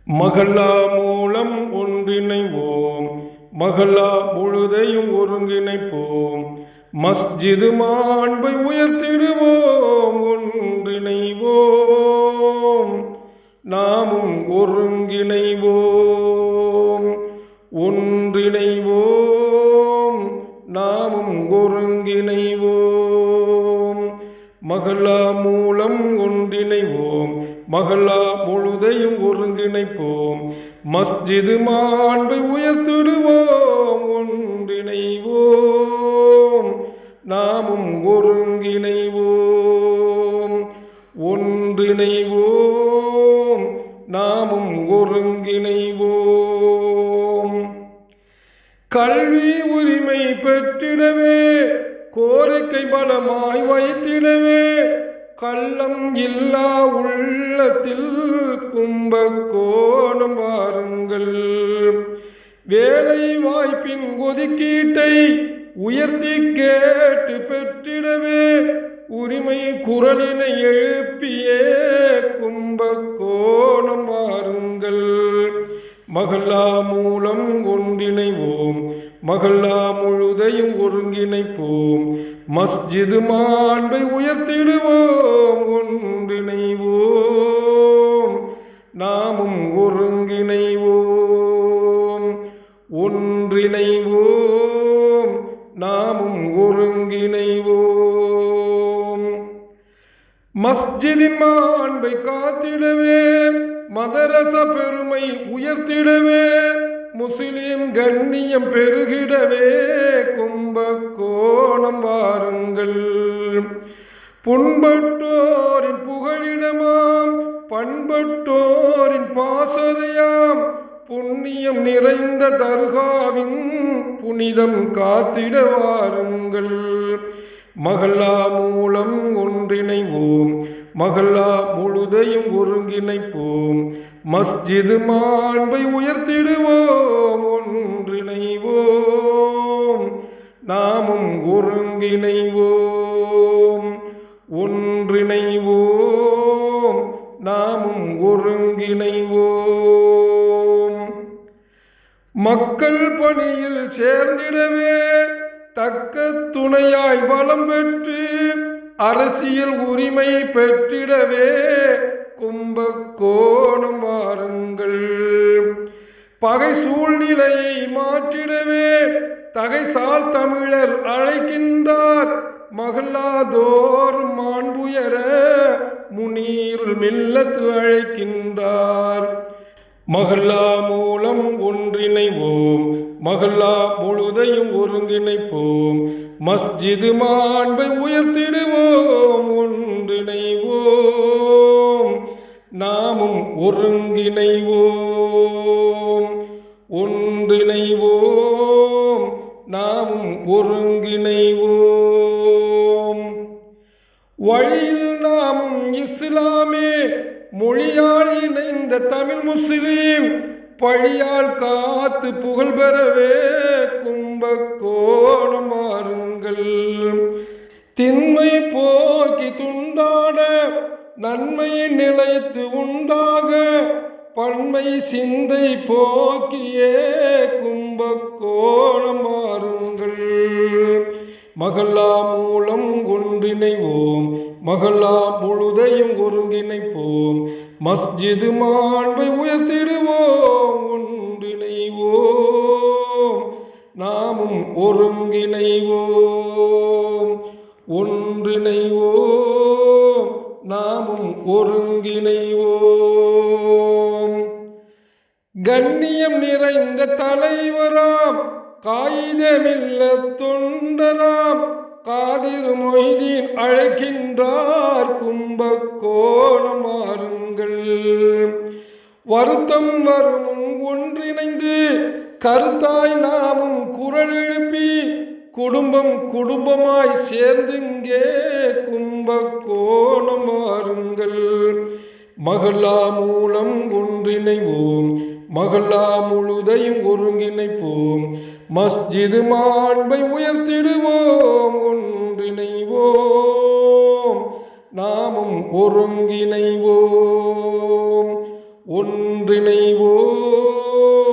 மஹல்லா மூலம் ஒன்றிணைவோம், மஹல்லா முழுதையும் ஒருங்கிணைப்போம், மஸ்ஜிது மாண்பை உயர்த்திடுவோம், ஒன்றிணைவோம், நாமும் ஒருங்கிணைவோம், ஒன்றிணைவோம், நாமும் ஒருங்கிணைவோம். மஹல்லா மூலம் ஒன்றிணைவோம், மஹல்லா முழுதையும் ஒருங்கிணைப்போம், மஸ்ஜிது மாண்பை உயர்த்திடுவோம், ஒன்றிணைவோம், நாமும் ஒருங்கிணைவோம், ஒன்றிணைவோம், நாமும் ஒருங்கிணைவோம். கல்வி உரிமை பெற்றிடவே கோரிக்கை பலமாய் வைத்திடவே கள்ளம் இல்லா உள்ளத்தில் கும்பகோணம் வாருங்கள். வேலை வாய்ப்பின் ஒதுக்கீட்டை உயர்த்தி கேட்டு பெற்றிடவே உரிமை குரலினை எழுப்பியே கும்பகோணம் வாருங்கள். மஹல்லா மூலம் ஒன்றிணைவோம், மஹல்லா முழுதையும் ஒருங்கிணைப்போம், மஸ்ஜிது மாண்பை உயர்த்திடுவோம், ஒன்றிணைவோம், நாமும் ஒருங்கிணைவோம், ஒன்றிணைவோம், நாமும் ஒருங்கிணைவோம். மஸ்ஜிதின் மாண்பை காத்திடவே மதரச பெருமை உயர்த்திடவே முஸ்லிம் கண்ணியம் பெருகிடவே கும்பகோணம் வாருங்கள். புண்பட்டோரின் புகழிடமாம் பண்பட்டோரின் பாசறையாம் புண்ணியம் நிறைந்த தர்காவின் புனிதம் காத்திட வாருங்கள். மஹல்லா மூலம் ஒன்றிணைவோம், மஹல்லா முழுதையும் ஒருங்கிணைப்போம், மஸ்ஜிது மாண்பை உயர்த்திடுவோம், ஒன்றிணைவோம், நாமும் ஒருங்கிணைவோம், ஒன்றிணைவோம், நாமும் ஒருங்கிணைவோம். மக்கள் பணியில் சேர்ந்திடவே தக்க துணையாய் பலம் பெற்று அரசியல் உரிமை பெற்றிடவே கும்பகோணம் வாருங்கள். பகை சூழ்நிலையை மாற்றிடவே தகைசால் தமிழர் அழைக்கின்றார், மஹல்லாதோறும் மாண்புயர முனீருல் மில்லத்து அழைக்கின்றார். மஹல்லா மூலம் ஒன்றிணைவோம், மஹல்லா முழுதையும் ஒருங்கிணைப்போம், மஸ்ஜிது மாண்பை உயர்த்திடுவோம், ஒன்றிணைவோம், நாமும் ஒருங்கிணைவோம், ஒன்றிணைவோம், நாமும் ஒருங்கிணைவோம். வழியில் நாமும் இஸ்லாமே மொழியால் இணைந்த தமிழ் முஸ்லிம் பழியால் காத்து புகழ் பெறவே கும்பகோணம் வாருங்கள். திண்மை போக்கி துண்டாட நன்மையை நிலைத்து உண்டாக பன்மை சிந்தை போக்கியே கும்பகோணம் வாருங்கள். மஹல்லா மூலம் ஒன்றிணைவோம், மஹல்லா முழுதையும் ஒருங்கிணைப்போம், மஸ்ஜிது மாண்பை உயர்த்திடுவோம், ஒன்றிணைவோம், நாமும் ஒருங்கிணைவோம், ஒன்றிணைவோம், நாமும் ஒருங்கிணைவோம். கண்ணியம் நிறைந்த தலைவராம் காயிதமில்ல தொண்டராம் காதிர் மொய்தீன் அழைக்கின்றார், கும்பகோணம் வாருங்கள். வருத்தம் வருமும் ஒன்றிணைந்து கருத்தாய் நாமும் குரல் எழுப்பி குடும்பம் குடும்பமாய் சேர்ந்துங்கே கும்பகோணம் வாருங்கள். மஹல்லா மூலம் ஒன்றிணைவோம், மஹல்லா முழுதையும் ஒருங்கிணைப்போம், மஸ்ஜிது மாண்பை உயர்த்திடுவோம், ஒன்றிணைவோம், நாமும் ஒருங்கிணைவோம், ஒன்றிணைவோம்.